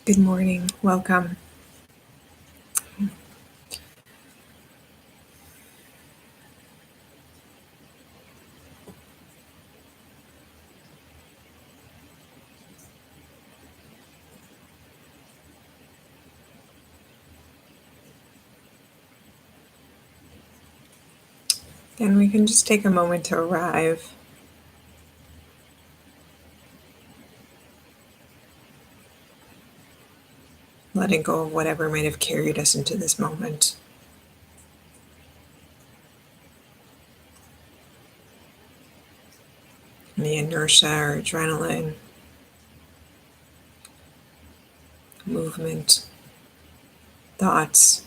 Good morning. Welcome. And we can just take a moment to arrive, letting go of whatever might have carried us into this moment. The inertia or adrenaline, movement, thoughts.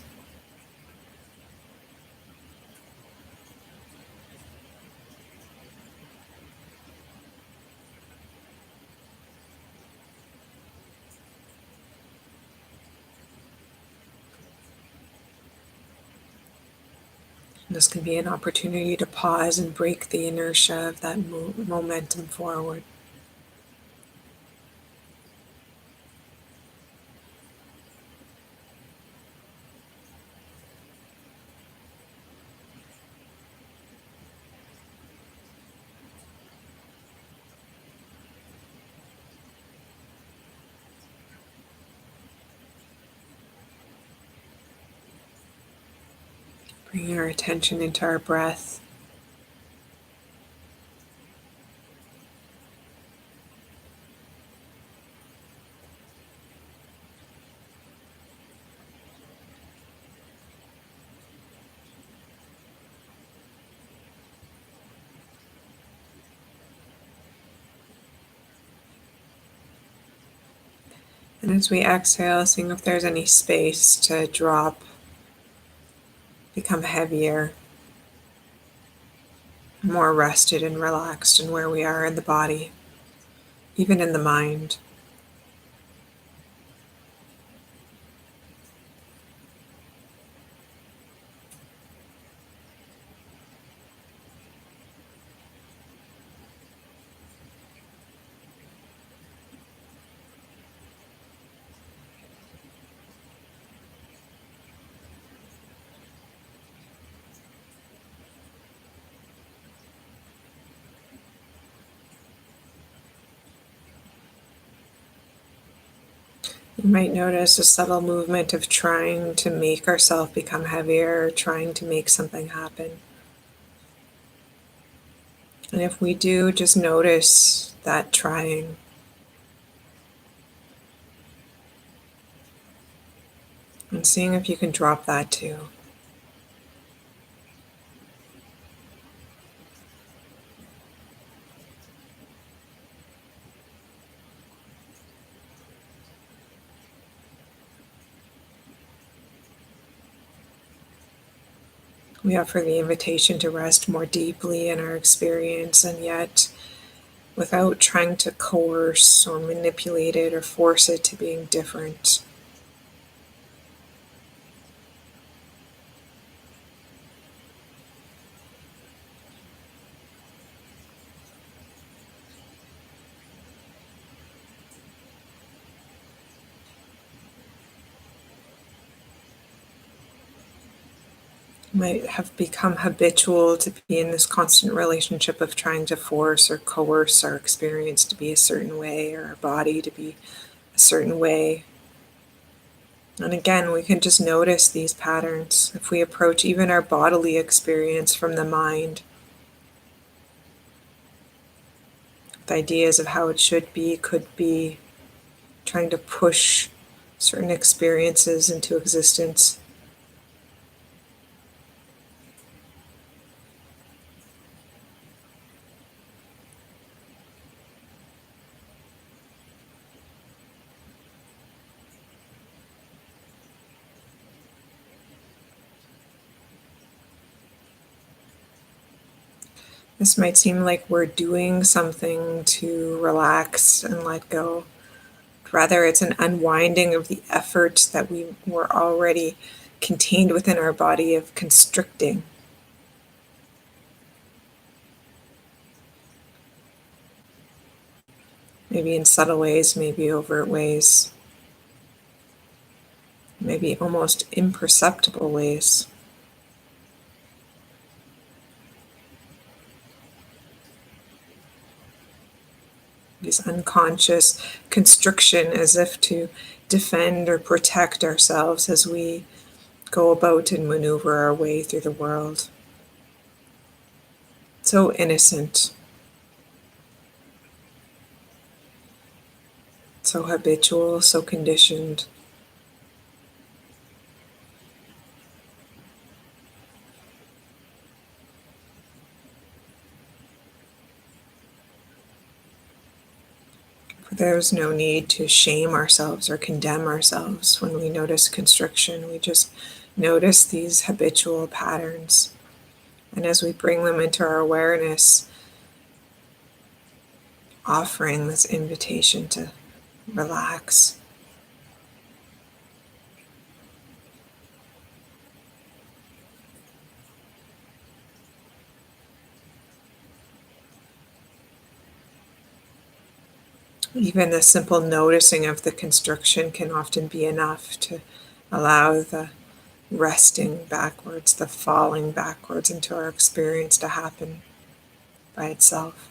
This can be an opportunity to pause and break the inertia of that momentum forward. Bringing our attention into our breath. And as we exhale, seeing if there's any space to drop, become heavier, more rested and relaxed in where we are in the body, even in the mind. You might notice a subtle movement of trying to make ourselves become heavier, or trying to make something happen. And if we do, just notice that trying. And seeing if you can drop that too. We offer the invitation to rest more deeply in our experience, and yet without trying to coerce or manipulate it or force it to being different. Might have become habitual to be in this constant relationship of trying to force or coerce our experience to be a certain way or our body to be a certain way. And again, we can just notice these patterns if we approach even our bodily experience from the mind with ideas of how it should be, could be, trying to push certain experiences into existence. This might seem like we're doing something to relax and let go. Rather, it's an unwinding of the effort that we were already contained within our body of constricting. Maybe in subtle ways, maybe overt ways. maybe almost imperceptible ways. These unconscious constriction as if to defend or protect ourselves as we go about and maneuver our way through the world. So innocent, so habitual, so conditioned. There's no need to shame ourselves or condemn ourselves when we notice constriction. We just notice these habitual patterns. And as we bring them into our awareness, offering this invitation to relax. Even the simple noticing of the constriction can often be enough to allow the resting backwards, the falling backwards into our experience to happen by itself.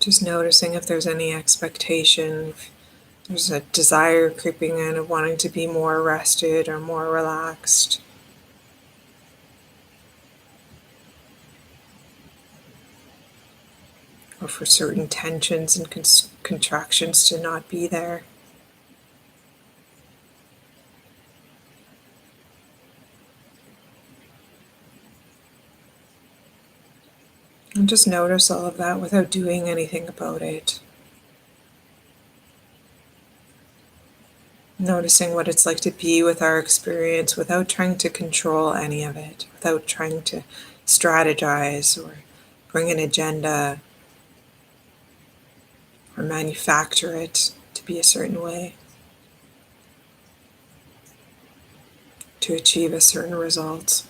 Just noticing if there's any expectation, if there's a desire creeping in of wanting to be more rested or more relaxed, or for certain tensions and contractions to not be there. And just notice all of that without doing anything about it. Noticing what it's like to be with our experience without trying to control any of it, without trying to strategize or bring an agenda or manufacture it to be a certain way, to achieve a certain result.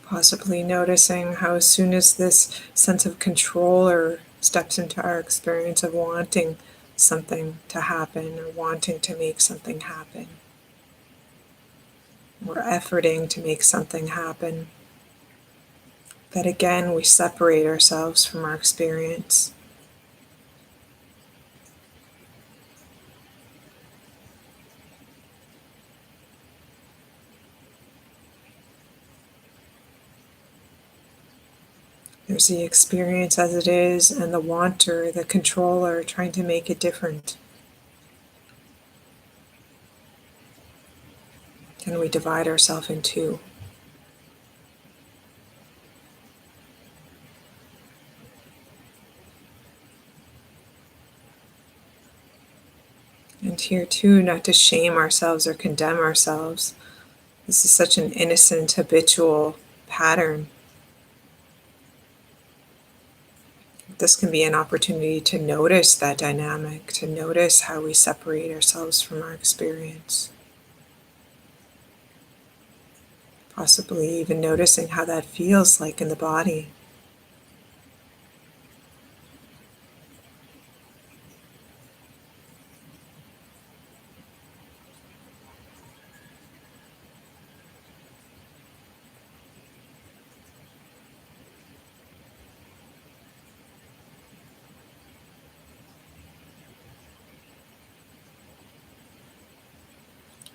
Possibly noticing how, as soon as this sense of control or steps into our experience of wanting something to happen or wanting to make something happen, or efforting to make something happen, that again we separate ourselves from our experience. There's the experience as it is, and the wanter, the controller, trying to make it different. And we divide ourselves in two. And here too, not to shame ourselves or condemn ourselves. This is such an innocent, habitual pattern. This can be an opportunity to notice that dynamic, to notice how we separate ourselves from our experience. Possibly even noticing how that feels like in the body.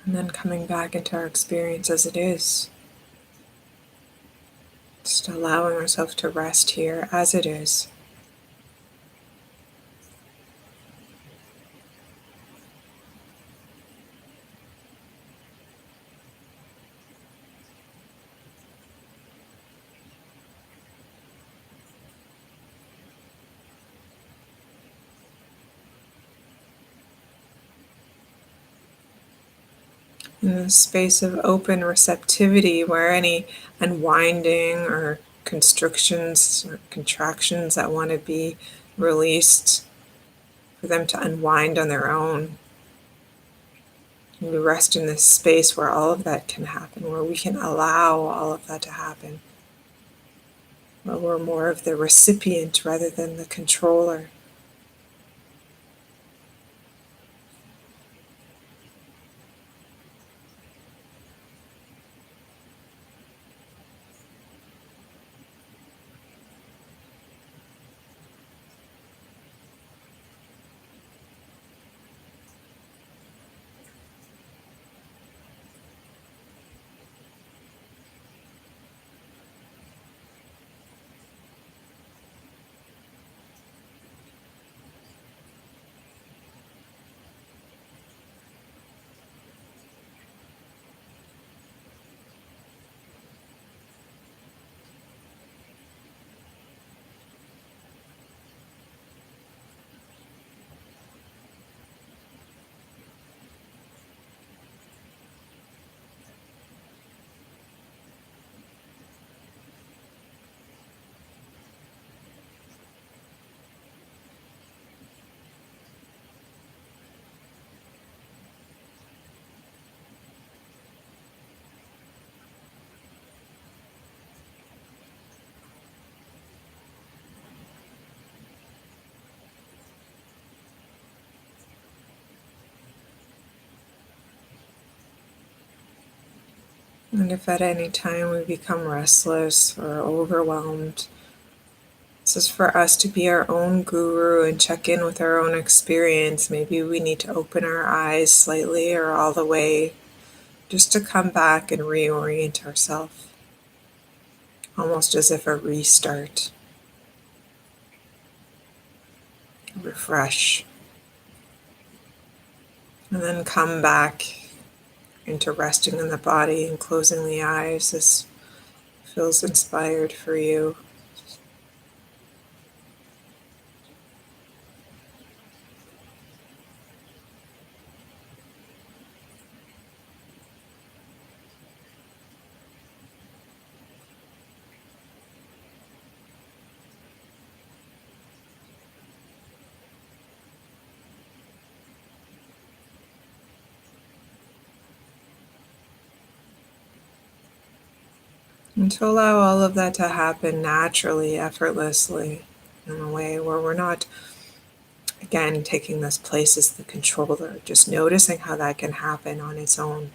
And then coming back into our experience as it is. Just allowing ourselves to rest here as it is. In a space of open receptivity where any unwinding or constrictions or contractions that want to be released, for them to unwind on their own. And we rest in this space where all of that can happen, where we can allow all of that to happen, where we're more of the recipient rather than the controller. And if at any time we become restless or overwhelmed, this is for us to be our own guru and check in with our own experience. Maybe we need to open our eyes slightly or all the way just to come back and reorient ourselves, almost as if a restart, refresh, and then come back into resting in the body and closing the eyes. This feels inspired for you. And to allow all of that to happen naturally, effortlessly, in a way where we're not, again, taking this place as the controller, just noticing how that can happen on its own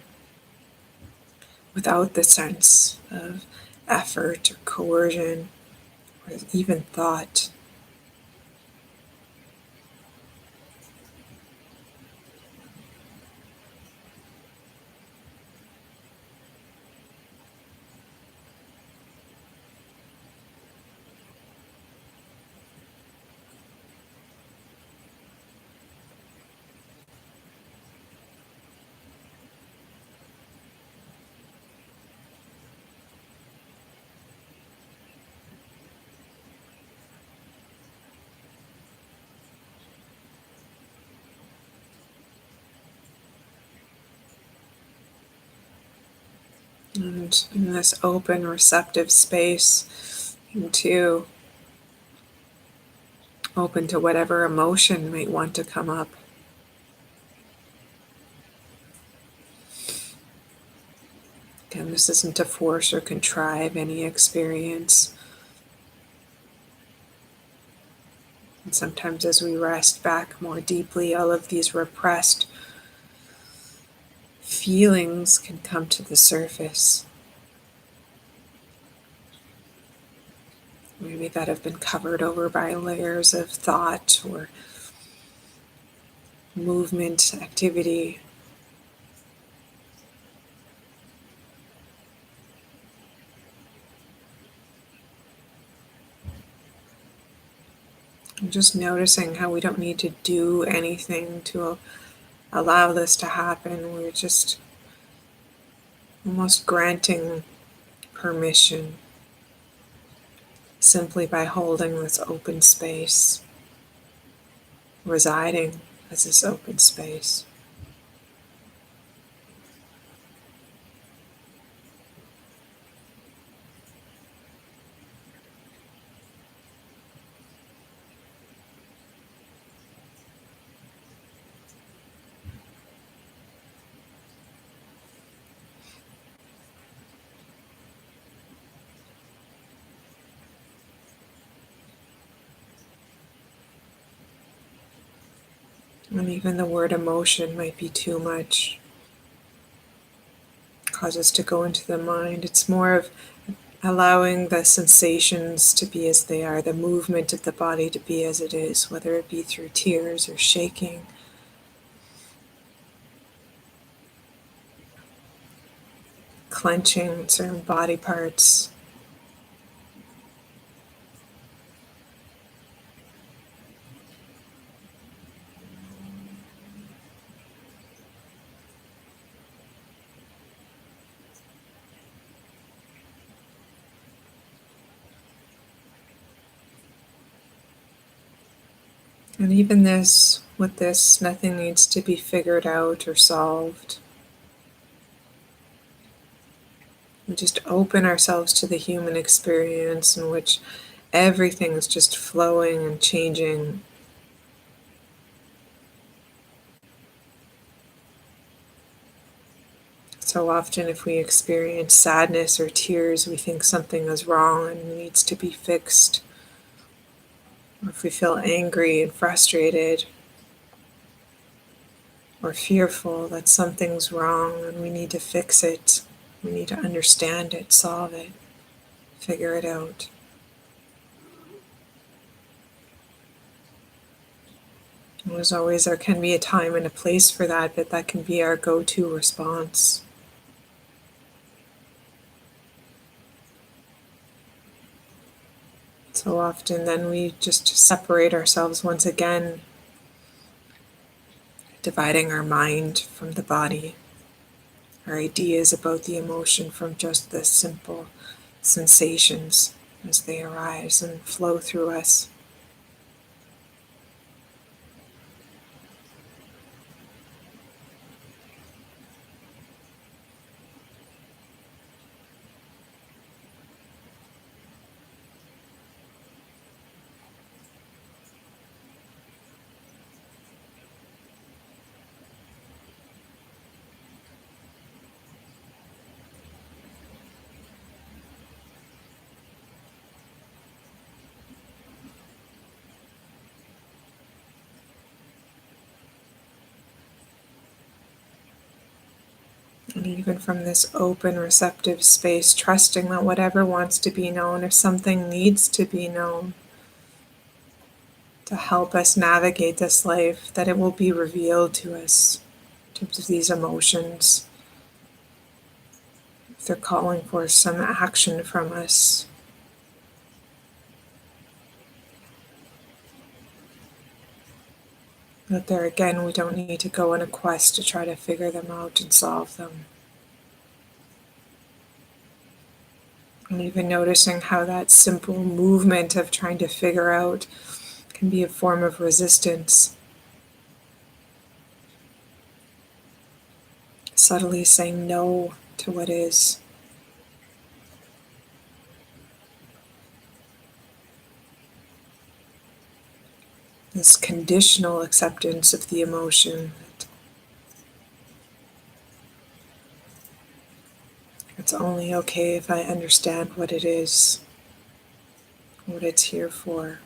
without the sense of effort or coercion or even thought. And in this open, receptive space, into open to whatever emotion might want to come up. Again, this isn't to force or contrive any experience. And sometimes as we rest back more deeply, all of these repressed feelings can come to the surface. Maybe that have been covered over by layers of thought or movement, activity. And just noticing how we don't need to do anything to allow this to happen. We're just almost granting permission simply by holding this open space, residing as this open space. And even the word emotion might be too much, cause us to go into the mind. It's more of allowing the sensations to be as they are, the movement of the body to be as it is, whether it be through tears or shaking, clenching certain body parts. And even this, with this, nothing needs to be figured out or solved. We just open ourselves to the human experience in which everything is just flowing and changing. So often, if we experience sadness or tears, we think something is wrong and needs to be fixed. Or if we feel angry and frustrated or fearful that something's wrong and we need to fix it, we need to understand it, solve it, figure it out. And as always, there can be a time and a place for that, but that can be our go-to response. So often then we just separate ourselves once again, dividing our mind from the body, our ideas about the emotion from just the simple sensations as they arise and flow through us. And even from this open, receptive space, trusting that whatever wants to be known, if something needs to be known to help us navigate this life, that it will be revealed to us in terms of these emotions. If they're calling for some action from us, that there again, we don't need to go on a quest to try to figure them out and solve them. And even noticing how that simple movement of trying to figure out can be a form of resistance. Subtly saying no to what is. this conditional acceptance of the emotion. It's only okay if I understand what it is, what it's here for.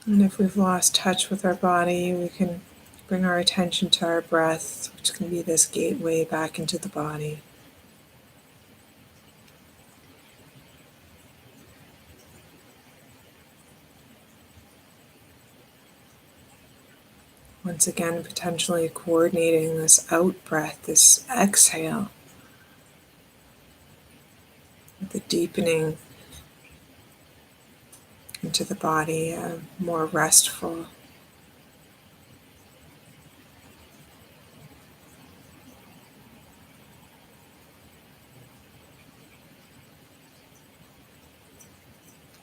And if we've lost touch with our body, we can bring our attention to our breath, which can be this gateway back into the body. Once again, potentially coordinating this out breath, this exhale, with the deepening into the body, more restful.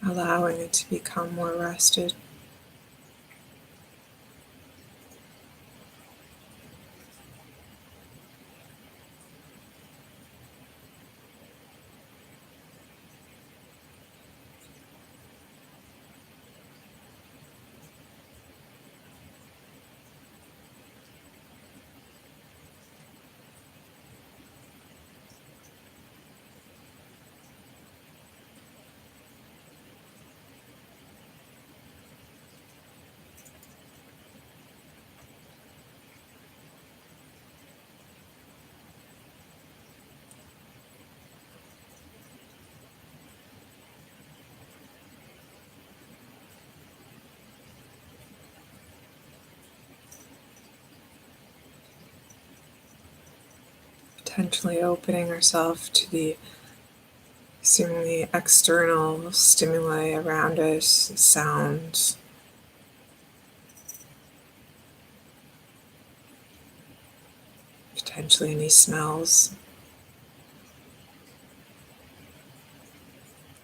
Allowing it to become more rested. Potentially opening ourselves to the seemingly external stimuli around us, sounds, potentially any smells,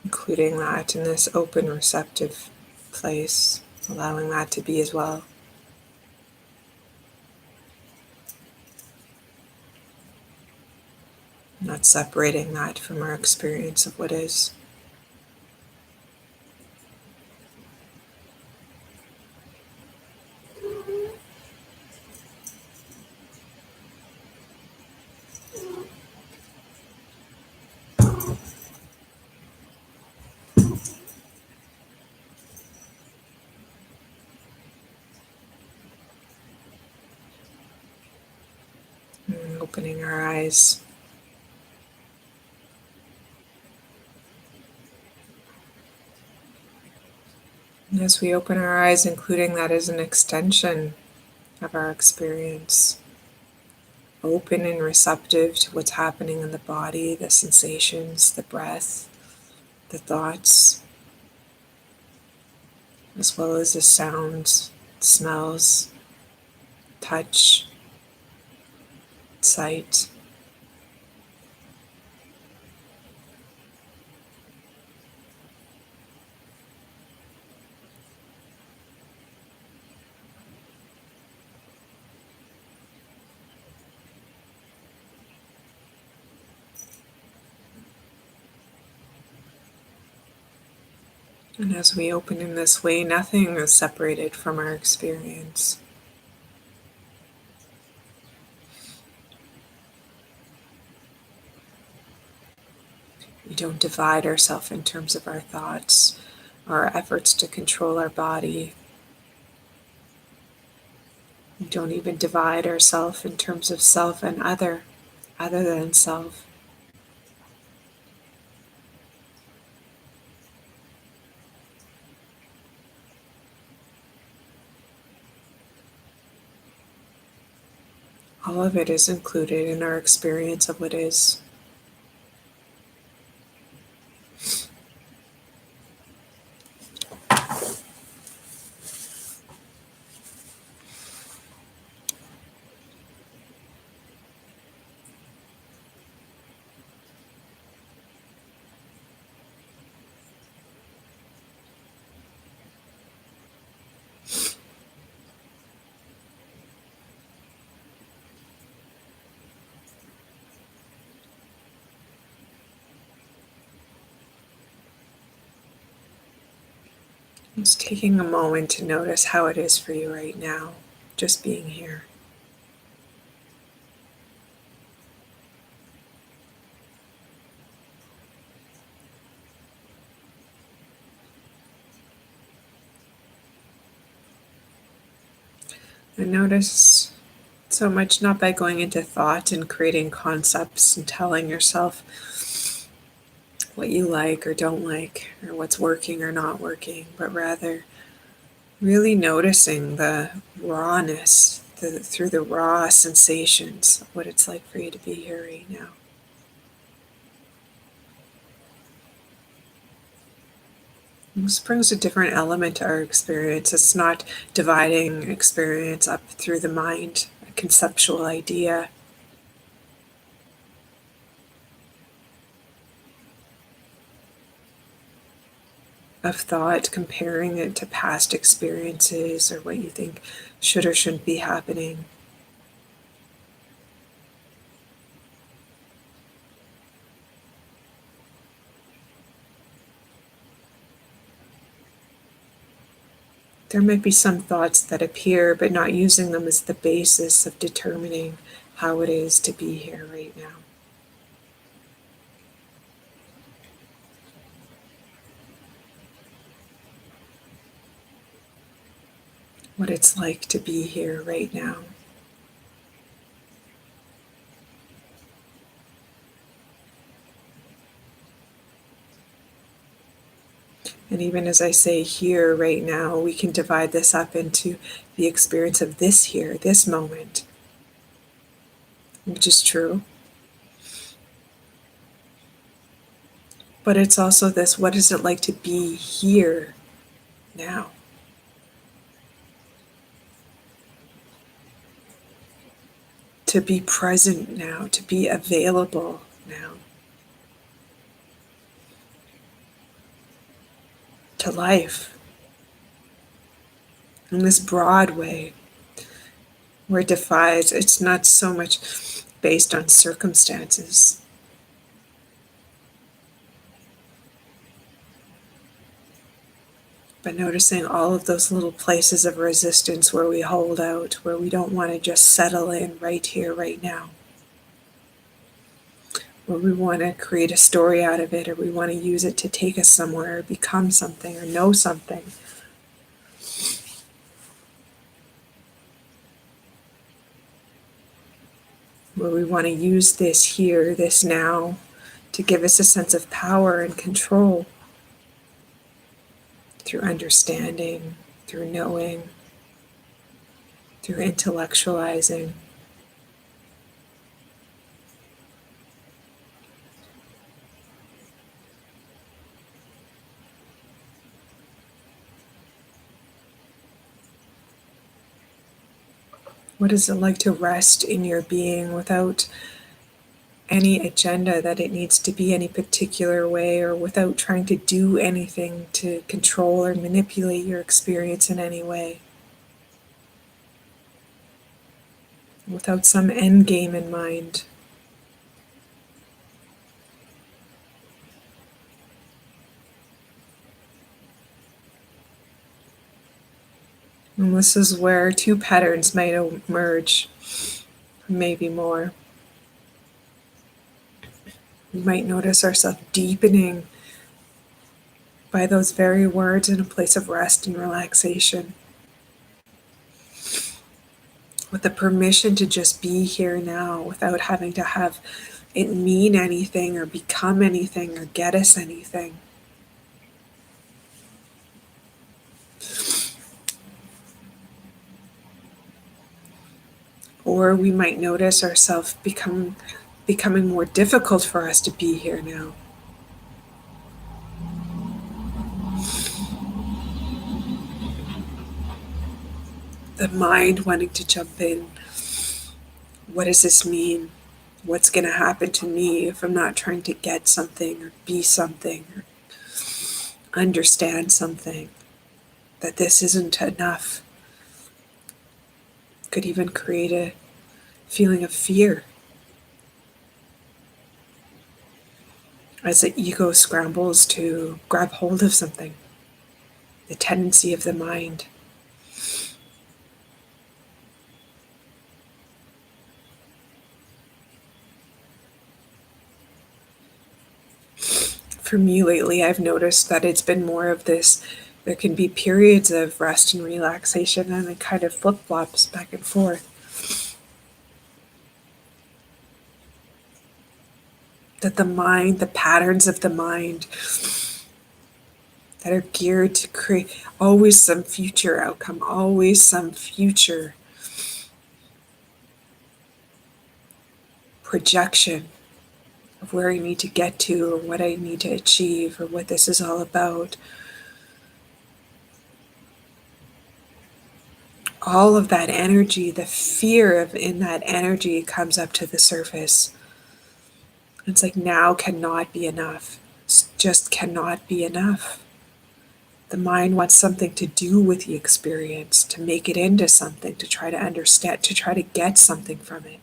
including that in this open, receptive place, allowing that to be as well. Not separating that from our experience of what is. And opening our eyes. And as we open our eyes, including that as an extension of our experience, open and receptive to what's happening in the body, the sensations, the breath, the thoughts, as well as the sounds, smells, touch, sight. And as we open in this way, nothing is separated from our experience. We don't divide ourselves in terms of our thoughts, our efforts to control our body. We don't even divide ourselves in terms of self and other than self. All of it is included in our experience of what is. Just taking a moment to notice how it is for you right now, just being here. And notice so much not by going into thought and creating concepts and telling yourself what you like or don't like, or what's working or not working, but rather really noticing the rawness, through the raw sensations, what it's like for you to be here right now. This brings a different element to our experience. It's not dividing experience up through the mind, a conceptual idea. Of thought, comparing it to past experiences or what you think should or shouldn't be happening. There might be some thoughts that appear, but not using them as the basis of determining how it is to be here right now. What it's like to be here right now. And even as I say here right now, we can divide this up into the experience of this here, this moment, which is true. But it's also this, what is it like to be here now? To be present now, to be available now. To life. In this broad way, where it defies, it's not so much based on circumstances. But noticing all of those little places of resistance where we hold out, where we don't want to just settle in right here, right now. Where we want to create a story out of it, or we want to use it to take us somewhere, or become something, or know something. Where we want to use this here, this now, to give us a sense of power and control. Through understanding, through knowing, through intellectualizing. What is it like to rest in your being without any agenda that it needs to be any particular way, or without trying to do anything to control or manipulate your experience in any way? Without some end game in mind. And this is where two patterns might emerge, maybe more. We might notice ourselves deepening by those very words in a place of rest and relaxation. With the permission to just be here now without having to have it mean anything or become anything or get us anything. Or we might notice ourselves becoming more difficult for us to be here now. The mind wanting to jump in. What does this mean? What's going to happen to me if I'm not trying to get something or be something or understand something? That this isn't enough. Could even create a feeling of fear as the ego scrambles to grab hold of something the tendency of the mind. For me lately, I've noticed that it's been more of this. There can be periods of rest and relaxation, and it kind of flip flops back and forth. That the mind, the patterns of the mind that are geared to create always some future outcome, always some future projection of where I need to get to, or what I need to achieve, or what this is all about. All of that energy, the fear of in that energy comes up to the surface. It's like now cannot be enough. It just cannot be enough. The mind wants something to do with the experience, to make it into something, to try to understand, to try to get something from it.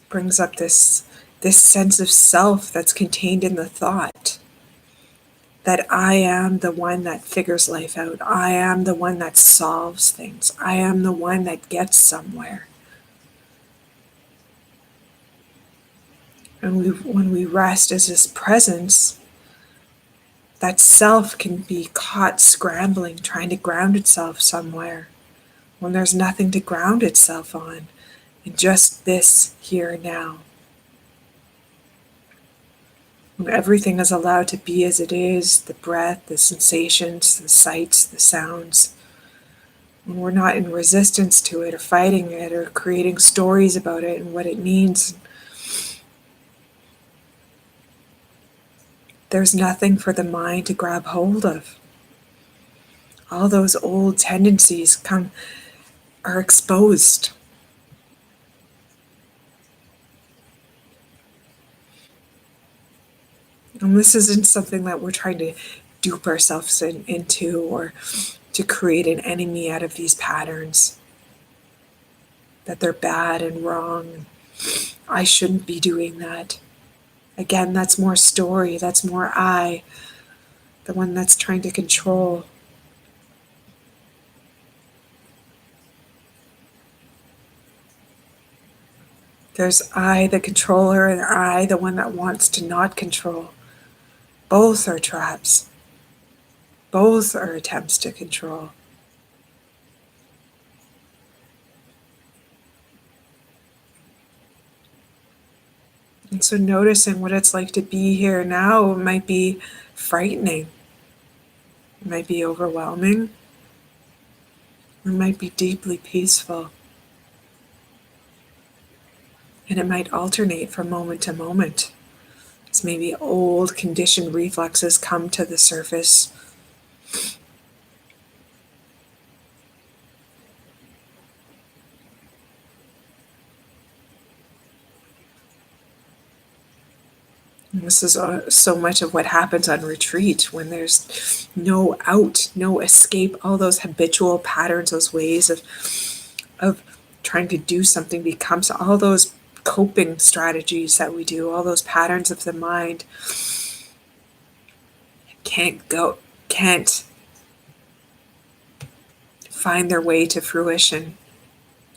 Brings up this sense of self that's contained in the thought that I am the one that figures life out. I am the one that solves things. I am the one that gets somewhere. And when we rest as this presence, that self can be caught scrambling, trying to ground itself somewhere when there's nothing to ground itself on, in just this here and now. When everything is allowed to be as it is, the breath, the sensations, the sights, the sounds, when we're not in resistance to it or fighting it or creating stories about it and what it means, there's nothing for the mind to grab hold of. All those old tendencies are exposed. And this isn't something that we're trying to dupe ourselves into or to create an enemy out of these patterns. That they're bad and wrong. I shouldn't be doing that. Again, that's more story. That's more I, the one that's trying to control. There's I, the controller, and I, the one that wants to not control. Both are traps. Both are attempts to control. And so noticing what it's like to be here now might be frightening. It might be overwhelming. It might be deeply peaceful. And it might alternate from moment to moment. As maybe old conditioned reflexes come to the surface. And this is so much of what happens on retreat when there's no out, no escape, all those habitual patterns, those ways of trying to do something becomes all those coping strategies that we do, all those patterns of the mind can't find their way to fruition.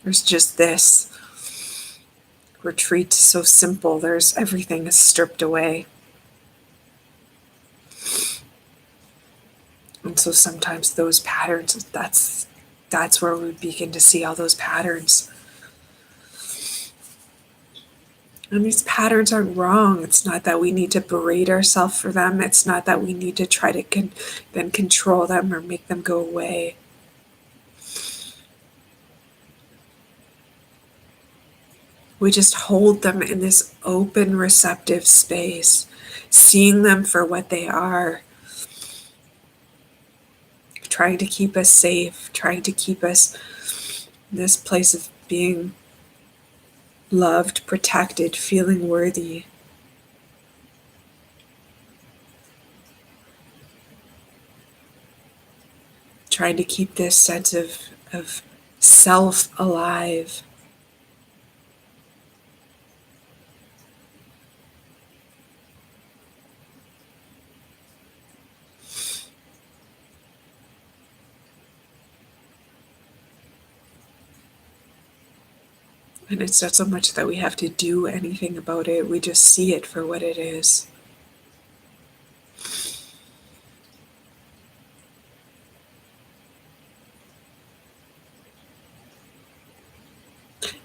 There's just this retreat so simple. There's everything is stripped away. And so sometimes those patterns, that's where we begin to see all those patterns. And these patterns aren't wrong. It's not that we need to berate ourselves for them. It's not that we need to try to then control them or make them go away. We just hold them in this open, receptive space, seeing them for what they are, trying to keep us safe, trying to keep us in this place of being loved, protected, feeling worthy. Trying to keep this sense of self alive. And it's not so much that we have to do anything about it, we just see it for what it is.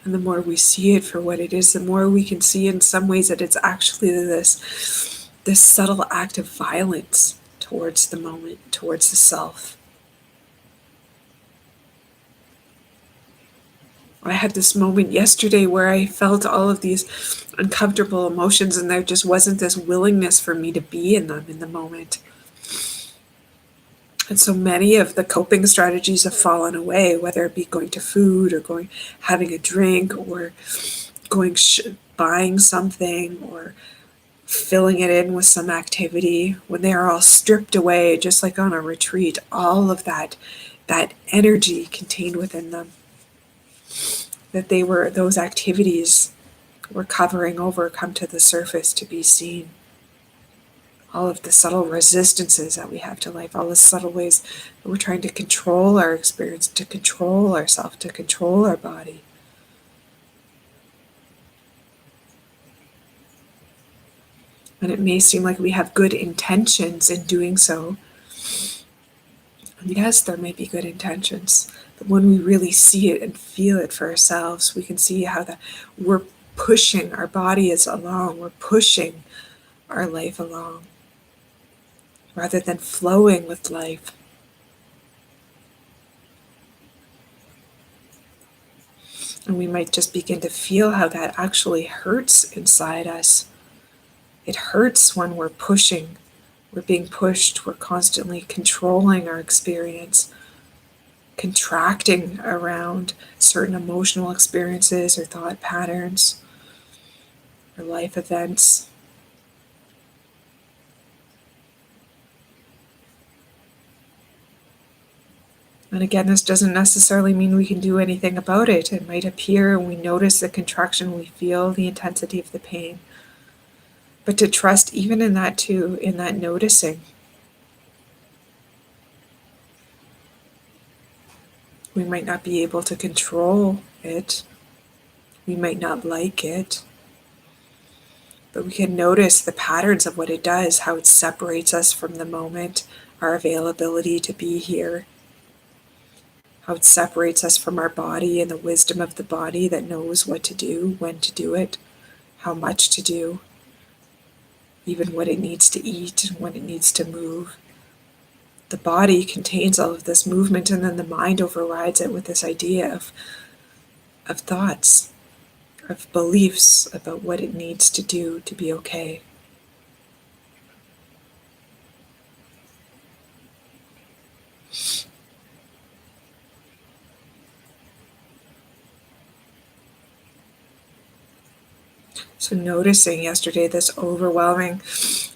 And the more we see it for what it is, the more we can see in some ways that it's actually this subtle act of violence towards the moment, towards the self. I had this moment yesterday where I felt all of these uncomfortable emotions, and there just wasn't this willingness for me to be in them in the moment. And so many of the coping strategies have fallen away, whether it be going to food or having a drink or buying something or filling it in with some activity. When they are all stripped away, just like on a retreat, all of that energy contained within them, that those activities were covering over, come to the surface to be seen. All of the subtle resistances that we have to life, all the subtle ways that we're trying to control our experience, to control ourselves, to control our body. And it may seem like we have good intentions in doing so. And yes, there may be good intentions, but when we really see it and feel it for ourselves, we can see how we're pushing our bodies along, we're pushing our life along, rather than flowing with life. And we might just begin to feel how that actually hurts inside us. It hurts when we're pushing, we're being pushed, we're constantly controlling our experience, contracting around certain emotional experiences or thought patterns or life events. And again, this doesn't necessarily mean we can do anything about it. It might appear and we notice the contraction, we feel the intensity of the pain. But to trust even in that too, in that noticing. We might not be able to control it. We might not like it. But we can notice the patterns of what it does, how it separates us from the moment, our availability to be here. How it separates us from our body and the wisdom of the body that knows what to do, when to do it, how much to do, even what it needs to eat and when it needs to move. The body contains all of this movement, and then the mind overrides it with this idea of thoughts, of beliefs about what it needs to do to be okay. So noticing yesterday this overwhelming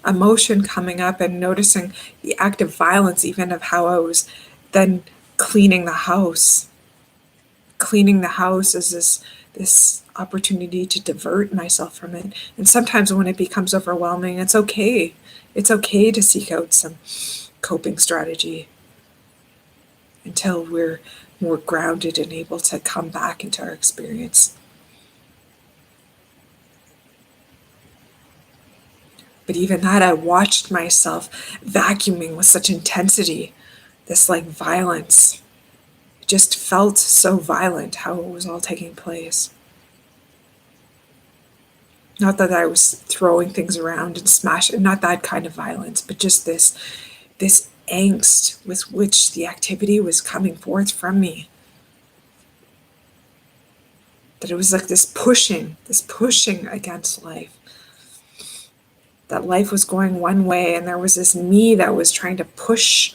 emotion coming up, and noticing the act of violence even of how I was then cleaning the house. Cleaning the house is this opportunity to divert myself from it. And sometimes when it becomes overwhelming, it's okay. It's okay to seek out some coping strategy until we're more grounded and able to come back into our experience. But even that, I watched myself vacuuming with such intensity, this like violence. It just felt so violent how it was all taking place. Not that I was throwing things around and smashing, not that kind of violence, but just this angst with which the activity was coming forth from me. That it was like this pushing against life. That life was going one way, and there was this me that was trying to push,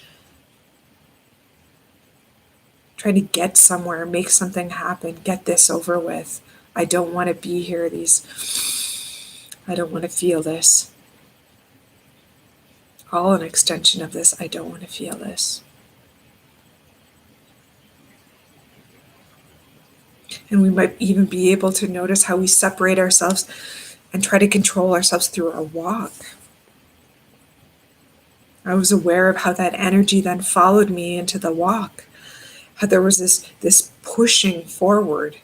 trying to get somewhere, make something happen, get this over with. I don't want to be here. I don't want to feel this. All an extension of this, I don't want to feel this. And we might even be able to notice how we separate ourselves and try to control ourselves through our walk. I was aware of how that energy then followed me into the walk. How there was this pushing forward,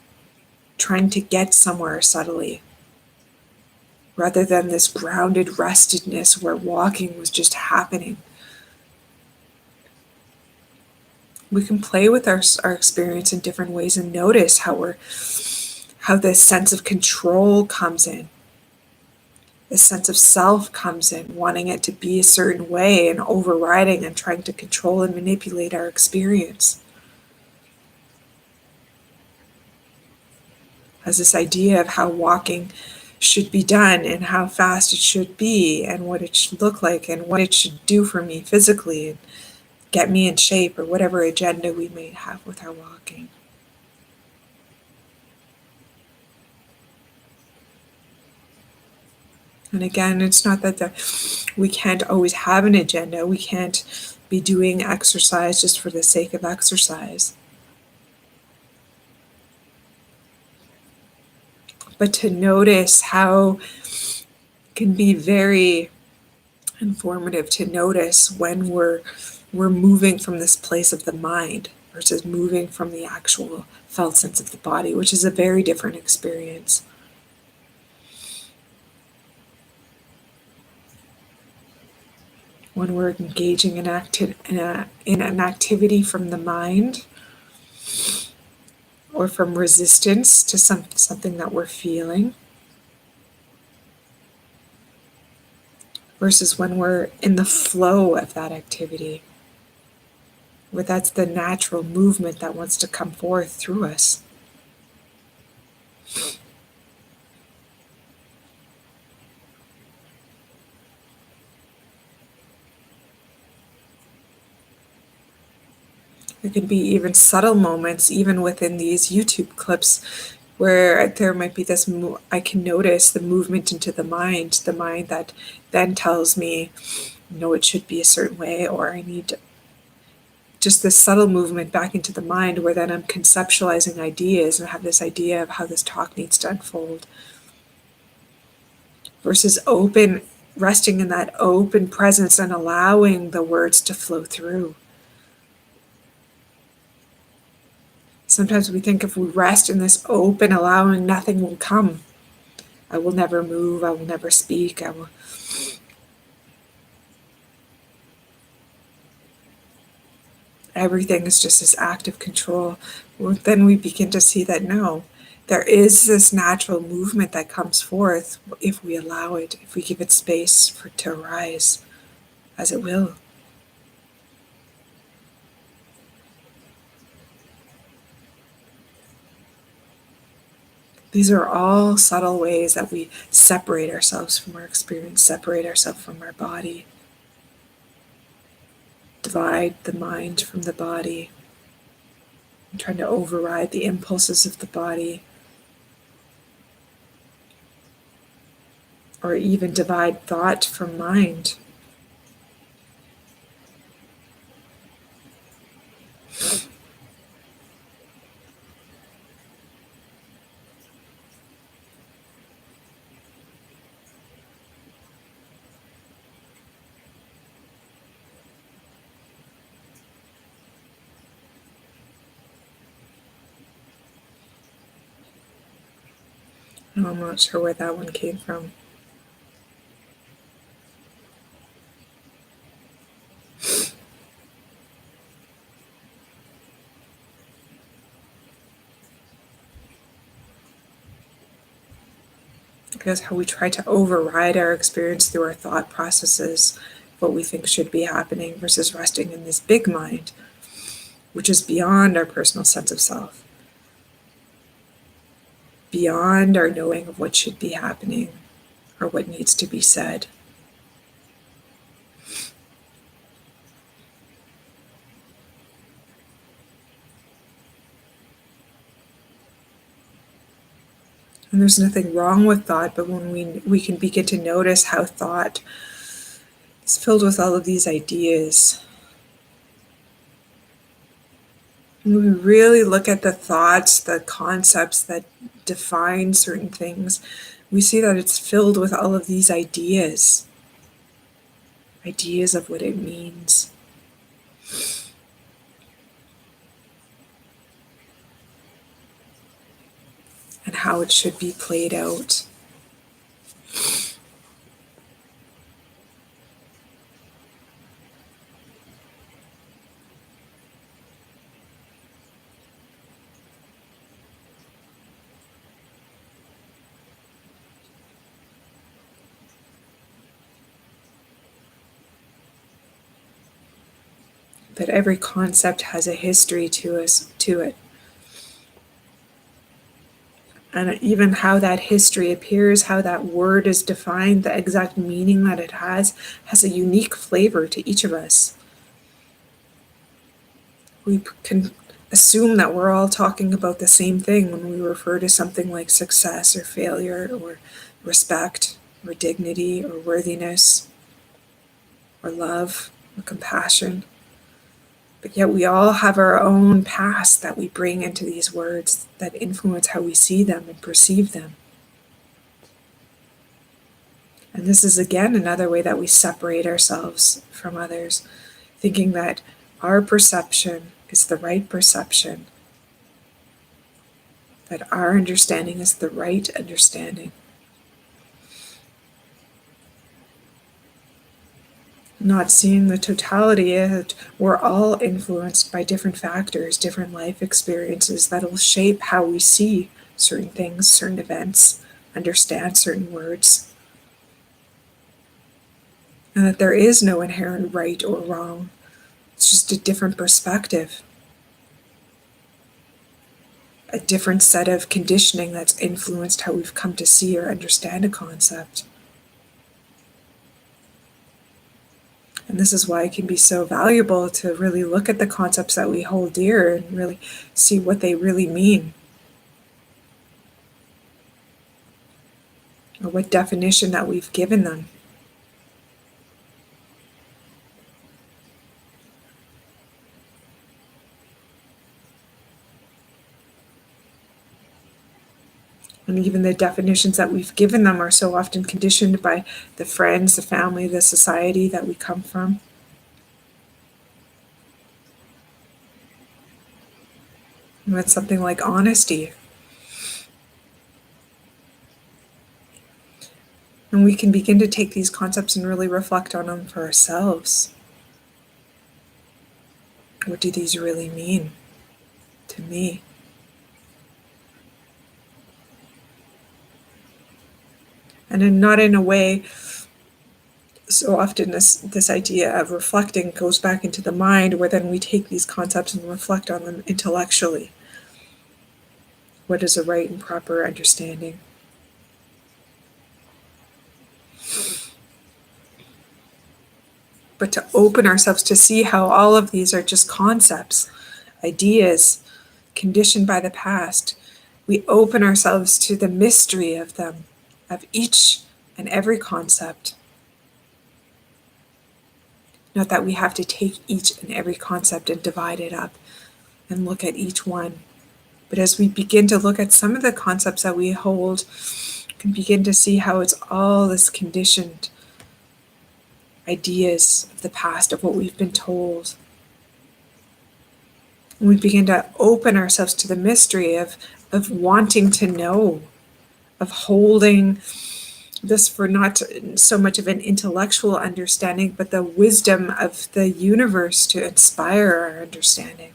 trying to get somewhere subtly, rather than this grounded restedness where walking was just happening. We can play with our experience in different ways and notice how this sense of control comes in. This sense of self comes in, wanting it to be a certain way and overriding and trying to control and manipulate our experience. As this idea of how walking should be done and how fast it should be and what it should look like and what it should do for me physically and get me in shape, or whatever agenda we may have with our walking. And again, it's not that we can't always have an agenda. We can't be doing exercise just for the sake of exercise. But to notice how it can be very informative to notice when we're moving from this place of the mind versus moving from the actual felt sense of the body, which is a very different experience. When we're engaging in an activity from the mind, or from resistance to something that we're feeling, versus when we're in the flow of that activity, where that's the natural movement that wants to come forth through us. There can be even subtle moments, even within these YouTube clips, where there might be this, I can notice the movement into the mind that then tells me, no, it should be a certain way, or I need just this subtle movement back into the mind where then I'm conceptualizing ideas and have this idea of how this talk needs to unfold. Versus resting in that open presence and allowing the words to flow through. Sometimes we think if we rest in this open, allowing, nothing will come. I will never move, I will never speak, everything is just this active control. Well, then we begin to see that no, there is this natural movement that comes forth if we allow it, if we give it space for it to arise, as it will. These are all subtle ways that we separate ourselves from our experience, separate ourselves from our body, divide the mind from the body, and trying to override the impulses of the body, or even divide thought from mind. I'm not sure where that one came from. Because how we try to override our experience through our thought processes, what we think should be happening, versus resting in this big mind, which is beyond our personal sense of self, beyond our knowing of what should be happening or what needs to be said. And there's nothing wrong with thought, but when we can begin to notice how thought is filled with all of these ideas, and we really look at the thoughts, the concepts that define certain things, we see that it's filled with all of these ideas of what it means. and how it should be played out. That every concept has a history to it. And even how that history appears, how that word is defined, the exact meaning that it has a unique flavor to each of us. We can assume that we're all talking about the same thing when we refer to something like success or failure or respect or dignity or worthiness or love or compassion. But yet we all have our own past that we bring into these words that influence how we see them and perceive them. And this is again another way that we separate ourselves from others, thinking that our perception is the right perception, that our understanding is the right understanding. Not seeing the totality that we're all influenced by different factors, different life experiences that'll shape how we see certain things, certain events, understand certain words. And that there is no inherent right or wrong. It's just a different perspective, a different set of conditioning that's influenced how we've come to see or understand a concept. And this is why it can be so valuable to really look at the concepts that we hold dear and really see what they really mean, or what definition that we've given them. And even the definitions that we've given them are so often conditioned by the friends, the family, the society that we come from. And that's something like honesty. And we can begin to take these concepts and really reflect on them for ourselves. What do these really mean to me? And not in a way, so often this idea of reflecting goes back into the mind, where then we take these concepts and reflect on them intellectually. What is a right and proper understanding? But to open ourselves to see how all of these are just concepts, ideas, conditioned by the past. We open ourselves to the mystery of them, of each and every concept. Not that we have to take each and every concept and divide it up and look at each one. But as we begin to look at some of the concepts that we hold, we can begin to see how it's all this conditioned ideas of the past, of what we've been told. And we begin to open ourselves to the mystery of wanting to know, of holding this for not so much of an intellectual understanding, but the wisdom of the universe to inspire our understanding.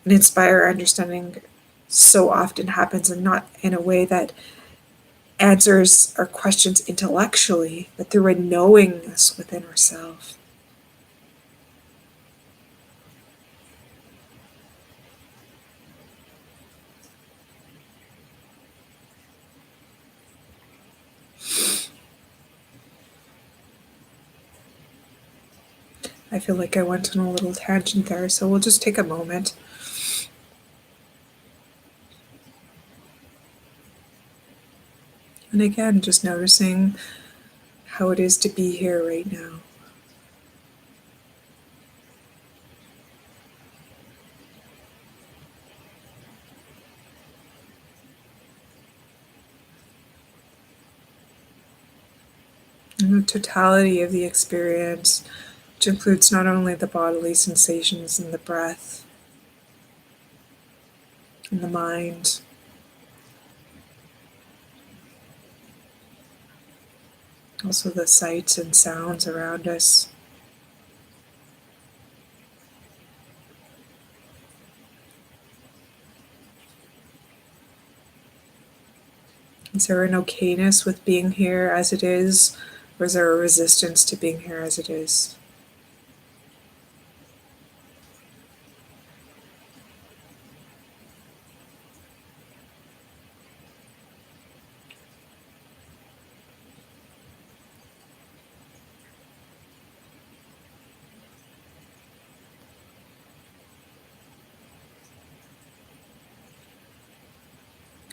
And inspire our understanding so often happens, and not in a way that answers our questions intellectually, but through a knowingness within ourselves. I feel like I went on a little tangent there, so we'll just take a moment. And again, just noticing how it is to be here right now. And the totality of the experience, which includes not only the bodily sensations and the breath and the mind, Also the sights and sounds around us. Is there an okayness with being here as it is, or is there a resistance to being here as it is?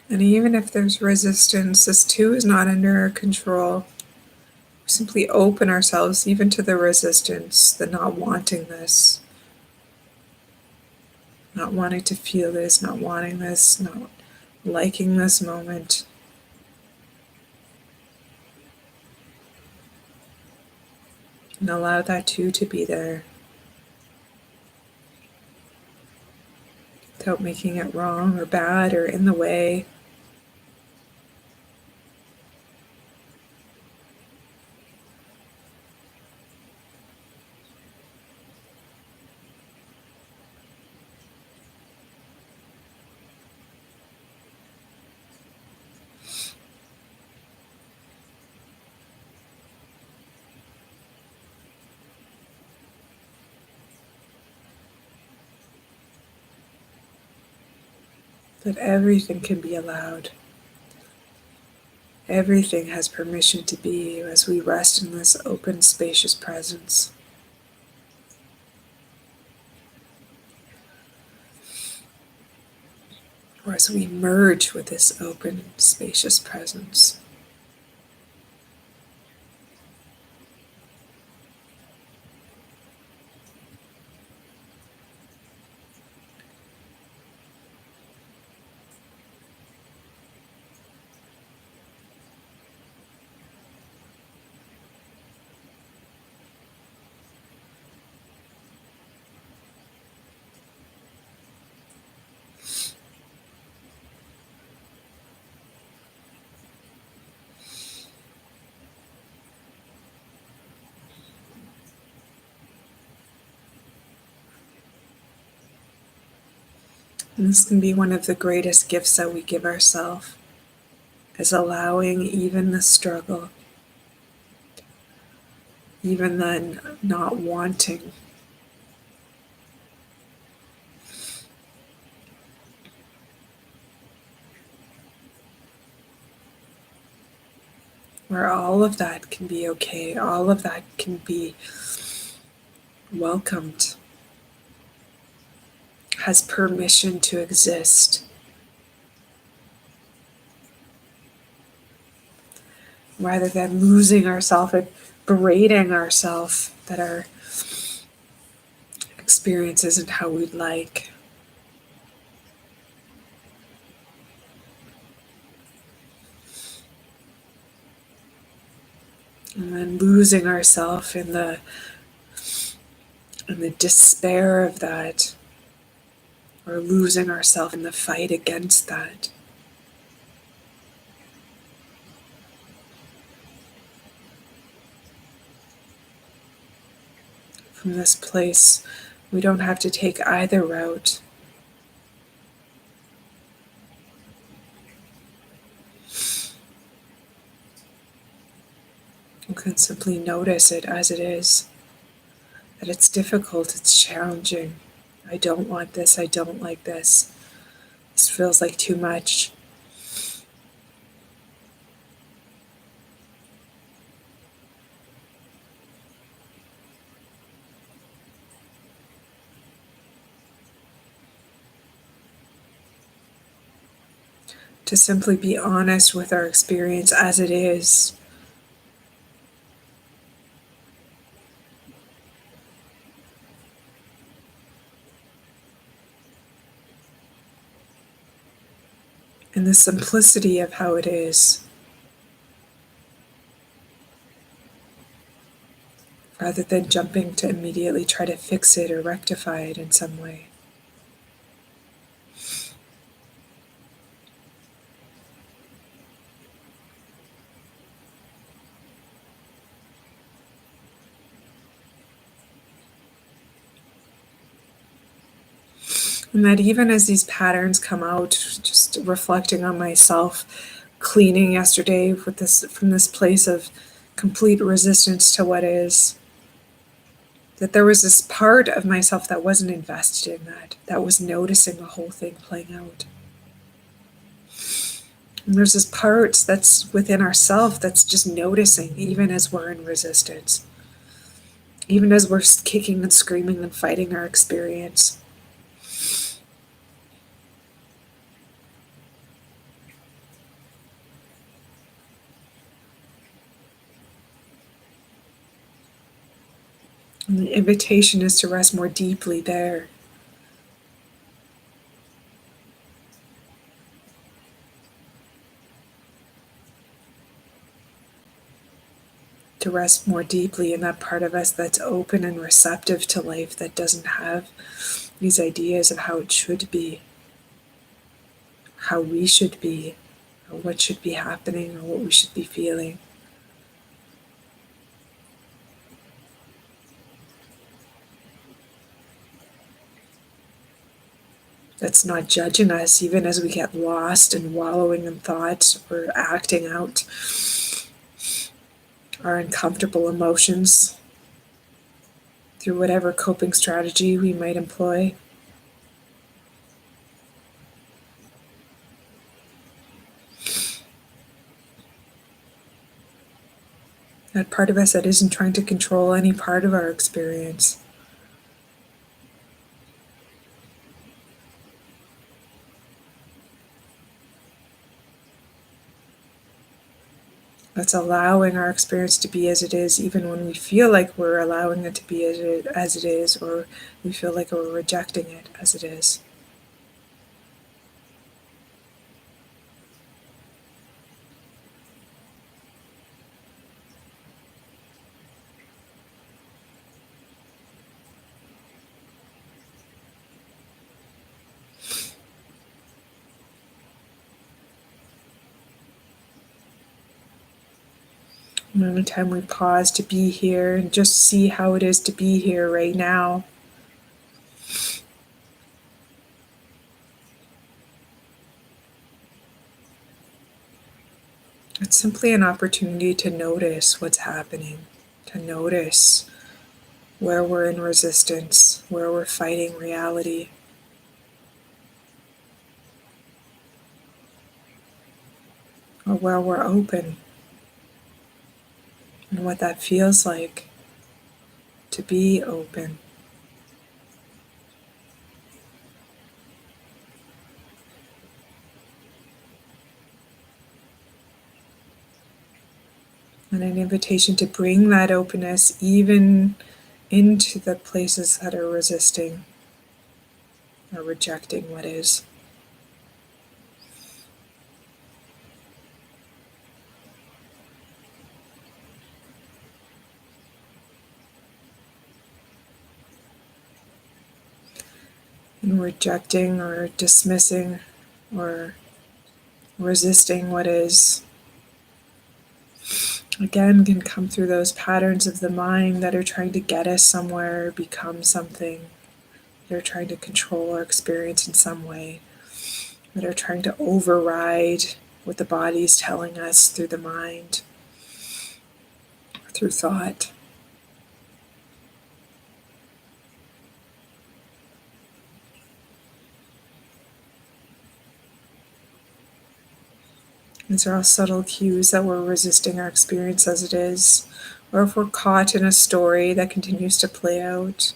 And even if there's resistance, this too is not under our control. We simply open ourselves even to the resistance, the not wanting this, not wanting to feel this, not wanting this, not liking this moment. And allow that too to be there without making it wrong or bad or in the way. That everything can be allowed. Everything has permission to be as we rest in this open, spacious presence. Or as we merge with this open, spacious presence. And this can be one of the greatest gifts that we give ourselves, is allowing even the struggle, even the not wanting, where all of that can be okay, all of that can be welcomed, has permission to exist, rather than losing ourselves and berating ourselves that our experience isn't how we'd like. And then losing ourselves in the despair of that, or losing ourselves in the fight against that. From this place, we don't have to take either route. You can simply notice it as it is, that it's difficult, it's challenging. I don't want this, I don't like this. This feels like too much. To simply be honest with our experience as it is. And the simplicity of how it is, rather than jumping to immediately try to fix it or rectify it in some way. And that even as these patterns come out, just reflecting on myself, cleaning yesterday with this from this place of complete resistance to what is, that there was this part of myself that wasn't invested in that was noticing the whole thing playing out. And there's this part that's within ourself that's just noticing, even as we're in resistance, even as we're kicking and screaming and fighting our experience. And the invitation is to rest more deeply there. To rest more deeply in that part of us that's open and receptive to life, that doesn't have these ideas of how it should be, how we should be, or what should be happening, or what we should be feeling. That's not judging us, even as we get lost and wallowing in thoughts or acting out our uncomfortable emotions through whatever coping strategy we might employ. That part of us that isn't trying to control any part of our experience. That's allowing our experience to be as it is, even when we feel like we're allowing it to be as it is, or we feel like we're rejecting it as it is. And every time we pause to be here and just see how it is to be here right now, it's simply an opportunity to notice what's happening, to notice where we're in resistance, where we're fighting reality. Or where we're open, and what that feels like to be open. And an invitation to bring that openness even into the places that are resisting or rejecting what is. And rejecting or dismissing or resisting what is, again, can come through those patterns of the mind that are trying to get us somewhere, become something. They're trying to control our experience in some way. That are trying to override what the body is telling us through the mind, through thought. These are all subtle cues that we're resisting our experience as it is, or if we're caught in a story that continues to play out.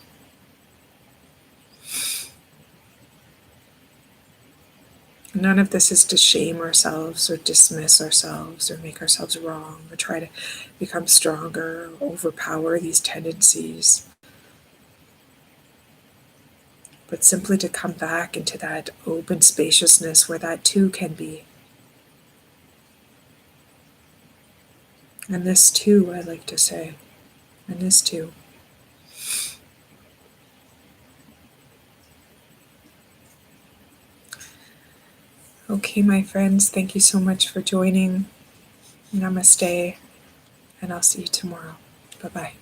None of this is to shame ourselves or dismiss ourselves or make ourselves wrong or try to become stronger or overpower these tendencies, but simply to come back into that open spaciousness where that too can be. And this too, I like to say, and this too. Okay, my friends, thank you so much for joining. Namaste, and I'll see you tomorrow. Bye-bye.